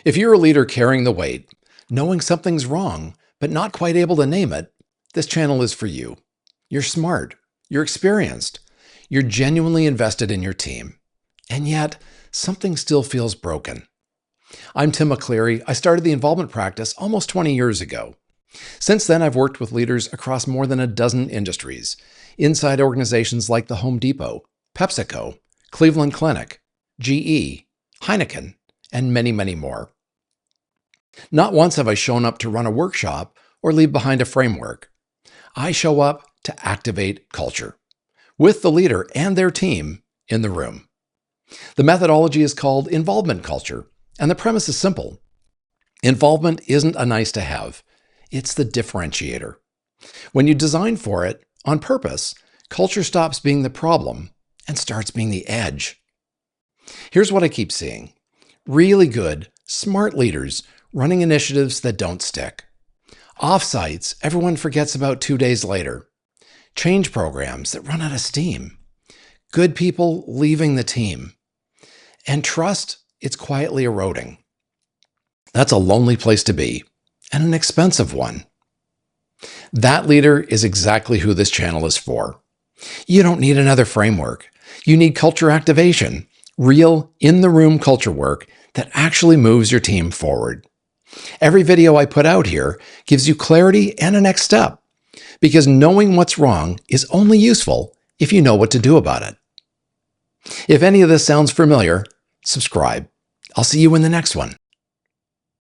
If you're a leader carrying the weight, knowing something's wrong, but not quite able to name it, this channel is for you. You're smart, you're experienced, you're genuinely invested in your team, and yet something still feels broken. I'm Tim McCleary. I started the involvement practice almost 20 years ago. Since then, I've worked with leaders across more than a dozen industries, inside organizations like the Home Depot, PepsiCo, Cleveland Clinic, GE, Heineken, and many, many more. Not once have I shown up to run a workshop or leave behind a framework. I show up to activate culture, with the leader and their team in the room. The methodology is called involvement culture, and the premise is simple. Involvement isn't a nice to have. It's the differentiator. When you design for it on purpose, culture stops being the problem and starts being the edge. Here's what I keep seeing. Really good, smart leaders running initiatives that don't stick. Offsites everyone forgets about 2 days later. Change programs that run out of steam. Good people leaving the team. And trust, it's quietly eroding. That's a lonely place to be, and an expensive one. That leader is exactly who this channel is for. You don't need another framework. You need culture activation, real, in-the-room culture work that actually moves your team forward. Every video I put out here gives you clarity and a next step, because knowing what's wrong is only useful if you know what to do about it. If any of this sounds familiar, subscribe. I'll see you in the next one.